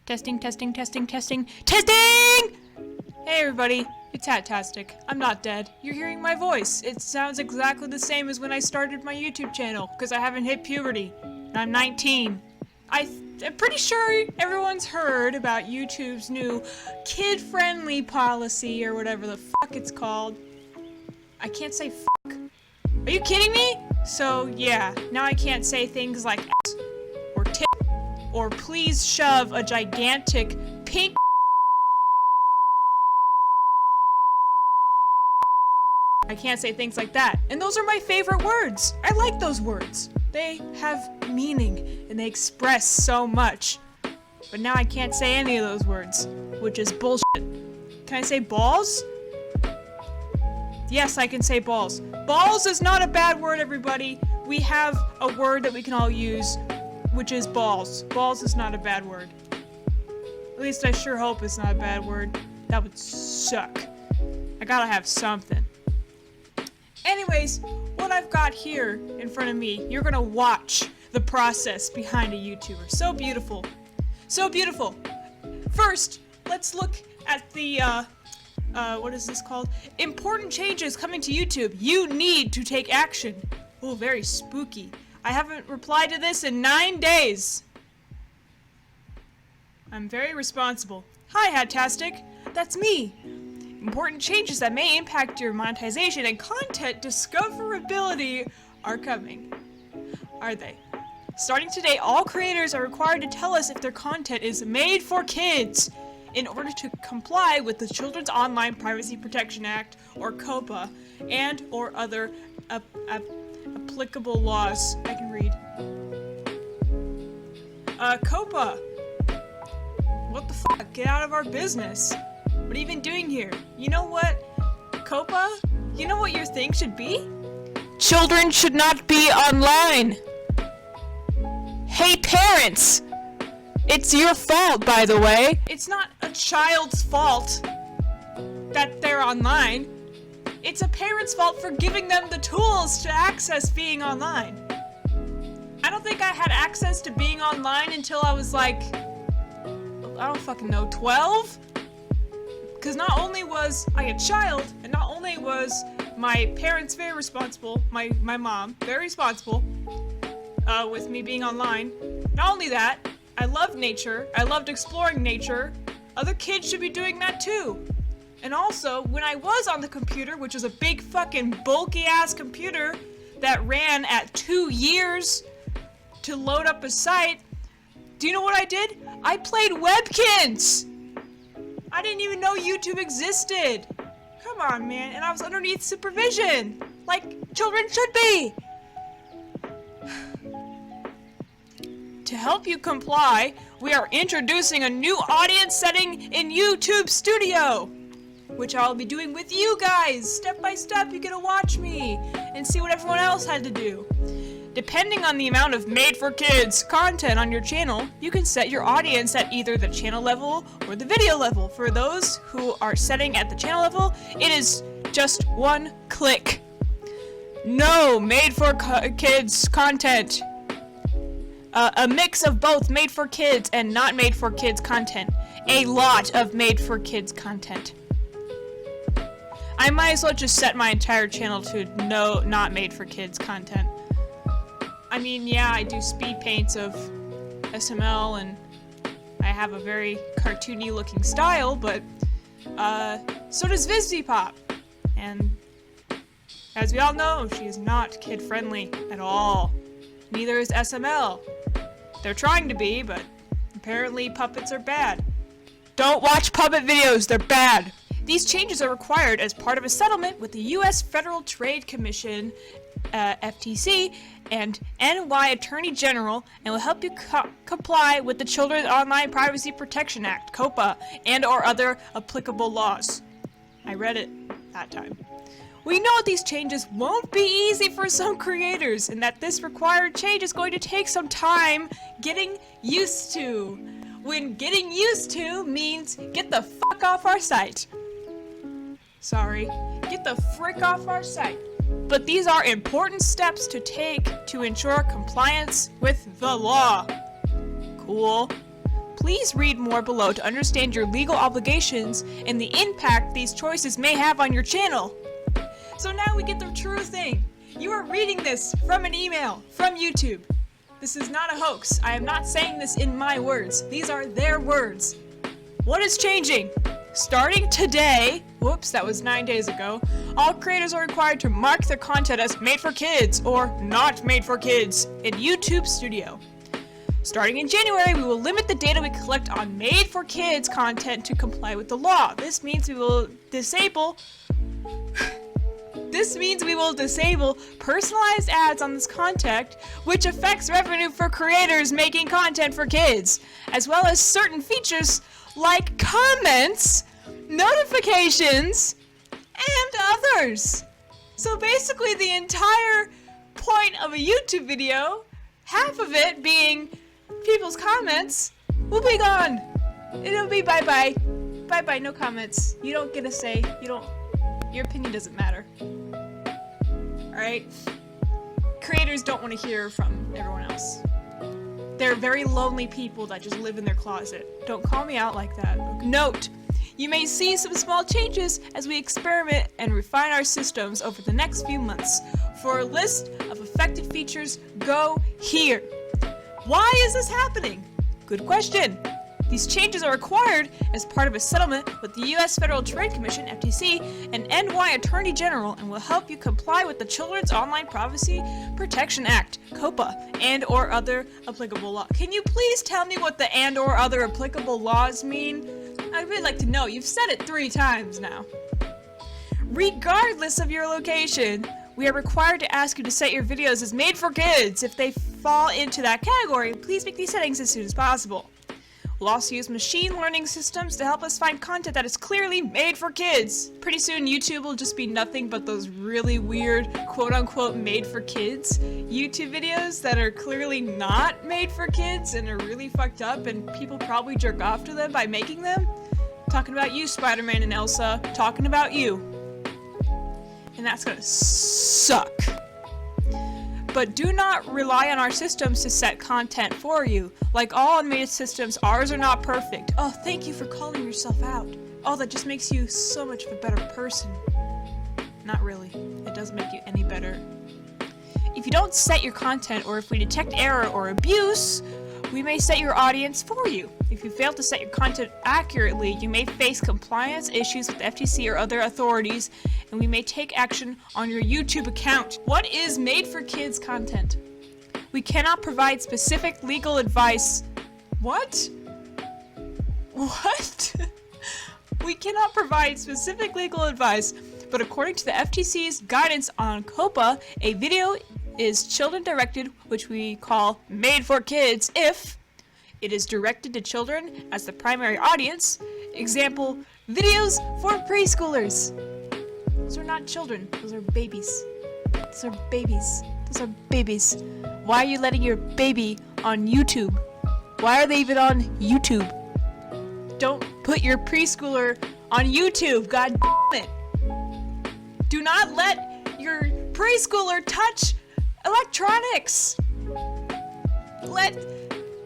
Testing, testing, testing, testing, testing! Hey everybody, it's Hattastic. I'm not dead. You're hearing my voice. It sounds exactly the same as when I started my YouTube channel, because I haven't hit puberty. And I'm 19. I'm pretty sure everyone's heard about YouTube's new kid-friendly policy, or whatever the fuck it's called. I can't say fuck. Are you kidding me? So yeah, now I can't say things like ass, or tip, or please shove a gigantic pink I can't say things like that. And those are my favorite words. I like those words. They have meaning and they express so much. But now I can't say any of those words, which is bullshit. Can I say balls? Yes, I can say balls. Balls is not a bad word, everybody. We have a word that we can all use, which is balls. Balls is not a bad word. At least I sure hope it's not a bad word. That would suck. I gotta have something. Anyways, what I've got here in front of me, you're gonna watch the process behind a YouTuber. So beautiful. So beautiful. First, let's look at the, what is this called? Important changes coming to YouTube. You need to take action. Oh, very spooky. I haven't replied to this in 9 days. I'm very responsible. Hi, Hattastic. That's me. Important changes that may impact your monetization and content discoverability are coming. Are they? Starting today, all creators are required to tell us if their content is made for kids in order to comply with the Children's Online Privacy Protection Act, or COPPA, and or other applicable laws. I can read. COPPA! What the fuck? Get out of our business. What are you even doing here? You know what, COPPA? You know what your thing should be? Children should not be online! Hey parents! It's your fault, by the way! It's not a child's fault that they're online. It's a parent's fault for giving them the tools to access being online. I don't think I had access to being online until I was like, I don't fucking know, 12? Because not only was I a child, and not only was my parents very responsible, my mom very responsible with me being online, not only that, I loved nature, I loved exploring nature, other kids should be doing that too. And also, when I was on the computer, which was a big fucking bulky ass computer that ran at 2 years to load up a site, do you know what I did? I played Webkinz! I didn't even know YouTube existed. Come on, man. And I was underneath supervision, like children should be. To help you comply, we are introducing a new audience setting in YouTube Studio, which I'll be doing with you guys. Step by step, you get to watch me and see what everyone else had to do. Depending on the amount of made-for-kids content on your channel, you can set your audience at either the channel level or the video level. For those who are setting at the channel level, it is just one click. No made-for-kids content. A mix of both made-for-kids and not made-for-kids content. A lot of made-for-kids content. I might as well just set my entire channel to no not made-for-kids content. I mean, yeah, I do speed paints of SML, and I have a very cartoony looking style, but, so does VisDPop. And, as we all know, she is not kid-friendly at all. Neither is SML. They're trying to be, but apparently puppets are bad. Don't watch puppet videos, they're bad! These changes are required as part of a settlement with the U.S. Federal Trade Commission, FTC, and NY Attorney General, and will help you comply with the Children's Online Privacy Protection Act, COPPA, and or other applicable laws. I read it that time. We know these changes won't be easy for some creators, and that this required change is going to take some time getting used to. When getting used to means get the fuck off our site. Sorry, get the frick off our site. But these are important steps to take to ensure compliance with the law. Cool. Please read more below to understand your legal obligations and the impact these choices may have on your channel. So now we get the true thing. You are reading this from an email from YouTube. This is not a hoax. I am not saying this in my words. These are their words. What is changing? Starting today, whoops, that was 9 days ago, all creators are required to mark their content as made for kids or not made for kids in YouTube Studio. Starting in January, we will limit the data we collect on made for kids content to comply with the law. This means we will disable personalized ads on this content, which affects revenue for creators making content for kids, as well as certain features like comments, notifications, and others. So basically the entire point of a YouTube video, half of it being people's comments, will be gone. It'll be bye-bye. Bye-bye, no comments. You don't get a say. Your opinion doesn't matter. Alright? Creators don't want to hear from everyone else. They're very lonely people that just live in their closet. Don't call me out like that. Note, you may see some small changes as we experiment and refine our systems over the next few months. For a list of affected features, go here. Why is this happening? Good question. These changes are required as part of a settlement with the U.S. Federal Trade Commission, FTC, and NY Attorney General, and will help you comply with the Children's Online Privacy Protection Act, COPPA, and or other applicable law. Can you please tell me what the and or other applicable laws mean? I'd really like to know. You've said it 3 times now. Regardless of your location, we are required to ask you to set your videos as made for kids. If they fall into that category, please make these settings as soon as possible. We'll also use machine learning systems to help us find content that is clearly made for kids. Pretty soon YouTube will just be nothing but those really weird quote-unquote made for kids YouTube videos that are clearly not made for kids and are really fucked up, and people probably jerk off to them by making them. Talking about you, Spider-Man and Elsa. Talking about you. And that's gonna suck. But do not rely on our systems to set content for you. Like all automated systems, ours are not perfect. Oh, thank you for calling yourself out. Oh, that just makes you so much of a better person. Not really. It doesn't make you any better. If you don't set your content, or if we detect error or abuse, we may set your audience for you. If you fail to set your content accurately, you may face compliance issues with the FTC or other authorities, and we may take action on your YouTube account. What is made for kids content? We cannot provide specific legal advice. What? What? We cannot provide specific legal advice, but according to the FTC's guidance on COPPA, a video is children directed, which we call made for kids, if it is directed to children as the primary audience. Example, videos for preschoolers. Those are not children, those are babies. Those are babies. Those are babies. Why are you letting your baby on YouTube? Why are they even on YouTube? Don't put your preschooler on YouTube, god damn it. Do not let your preschooler touch electronics.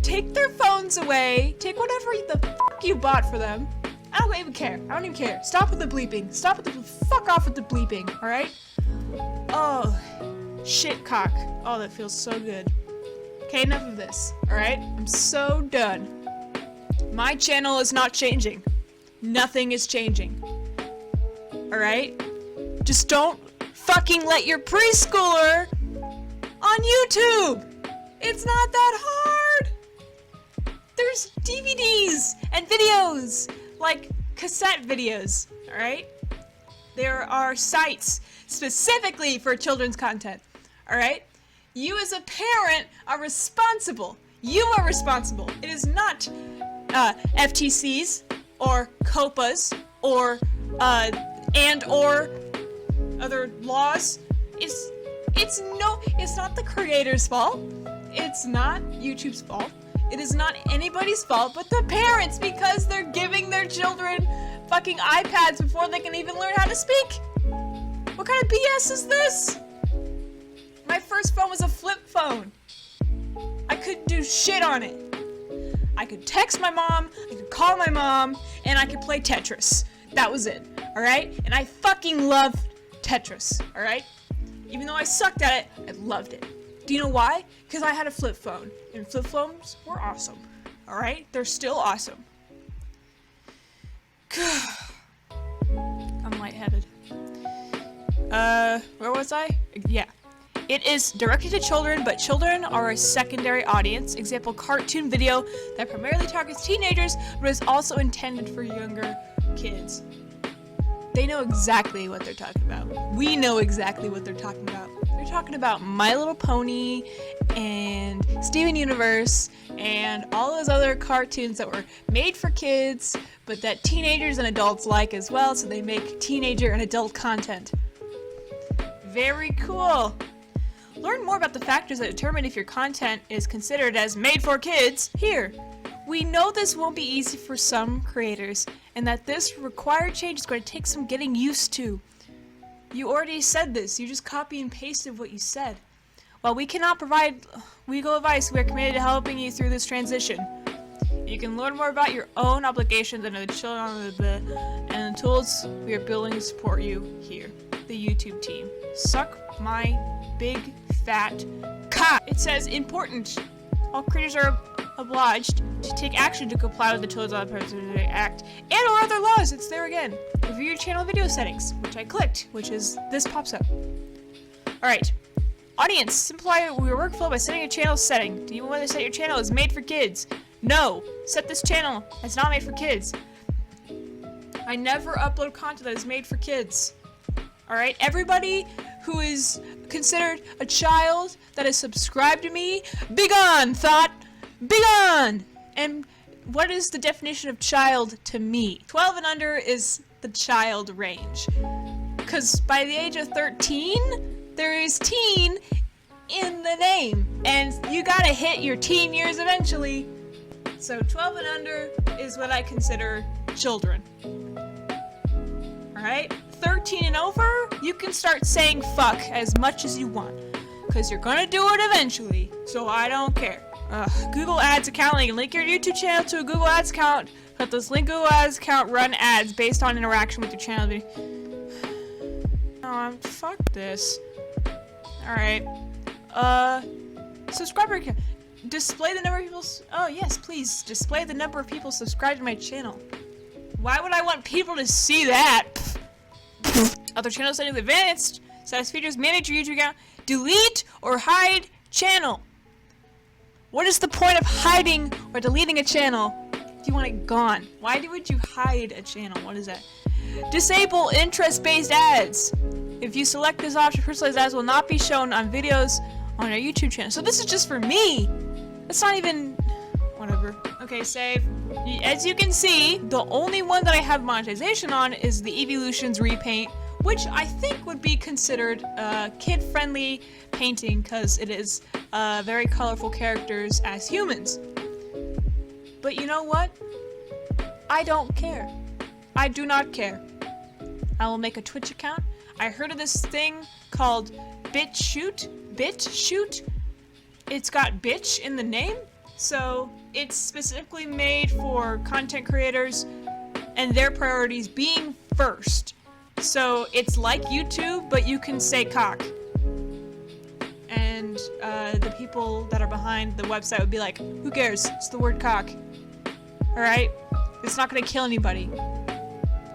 Take their phones away. Take whatever the fuck you bought for them. I don't even care. I don't even care. Stop with the bleeping. Stop with the fuck off with the bleeping, alright? Oh, shit cock. Oh, that feels so good. Okay, enough of this, alright? I'm so done. My channel is not changing. Nothing is changing. Alright? Just don't fucking let your preschooler on YouTube! It's not that hard! There's DVDs and videos, like cassette videos, alright? There are sites specifically for children's content, alright? You as a parent are responsible. You are responsible. It is not FTC's or COPPA's or and or other laws. It's not the creator's fault. It's not YouTube's fault. It is not anybody's fault but the parents, because they're giving their children fucking iPads before they can even learn how to speak. What kind of BS is this? My first phone was a flip phone. I couldn't do shit on it. I could text my mom, I could call my mom, and I could play Tetris. That was it, alright? And I fucking loved Tetris, alright? Even though I sucked at it, I loved it. Do you know why? Because I had a flip phone, and flip phones were awesome, alright? They're still awesome. I'm lightheaded. Where was I? Yeah. It is directed to children, but children are a secondary audience. Example, cartoon video that primarily targets teenagers, but is also intended for younger kids. They know exactly what they're talking about. We know exactly what they're talking about. They're talking about My Little Pony and Steven Universe and all those other cartoons that were made for kids, but that teenagers and adults like as well, so they make teenager and adult content. Very cool. Learn more about the factors that determine if your content is considered as made for kids here. We know this won't be easy for some creators, and that this required change is going to take some getting used to. You already said this, you just copy and pasted what you said. While we cannot provide legal advice, we are committed to helping you through this transition. You can learn more about your own obligations and the children and the tools we are building to support you here. The YouTube team. Suck my big fat cock. It says important. All creators are obliged to take action to comply with the Children's Privacy Act and or other laws. It's there again. Review your channel video settings, which I clicked, which is this pops up. Alright. Audience, simplify your workflow by setting a channel setting. Do you want to set your channel as made for kids? No. Set this channel as not made for kids. I never upload content that is made for kids. Alright, everybody who is considered a child that is subscribed to me, begone, thought! Begone! And what is the definition of child to me? 12 and under is the child range. Because by the age of 13, there is teen in the name. And you gotta hit your teen years eventually. So 12 and under is what I consider children. Alright? 13 and over, you can start saying fuck as much as you want. Because you're gonna do it eventually. So I don't care. Google Ads account link. Link your YouTube channel to a Google Ads account. Let this link Google Ads account run ads based on interaction with your channel. Oh, fuck this. Alright. Subscriber count. Display the number of people. Oh, yes, please. Display the number of people subscribed to my channel. Why would I want people to see that? Other channel settings advanced. Status features. Manage your YouTube account. Delete or hide channel. What is the point of hiding or deleting a channel if you want it gone? Why would you hide a channel? What is that? Disable interest-based ads. If you select this option, personalized ads will not be shown on videos on our YouTube channel. So this is just for me. It's not even... whatever. Okay, save. As you can see, the only one that I have monetization on is the Evolutions Repaint, which I think would be considered kid-friendly painting because it is very colorful characters as humans. But you know what? I don't care. I do not care. I will make a Twitch account. I heard of this thing called BitChute. It's got bitch in the name, so it's specifically made for content creators and their priorities being first. So it's like YouTube, but you can say cock. And the people that are behind the website would be like, who cares? It's the word cock. Alright? It's not gonna kill anybody.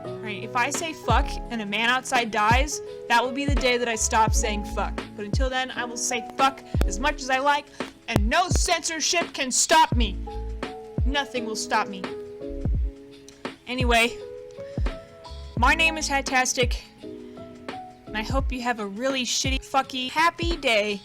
Alright, if I say fuck and a man outside dies, that will be the day that I stop saying fuck. But until then, I will say fuck as much as I like, and no censorship can stop me. Nothing will stop me. Anyway, my name is Hatastic, and I hope you have a really shitty, fucky, happy day.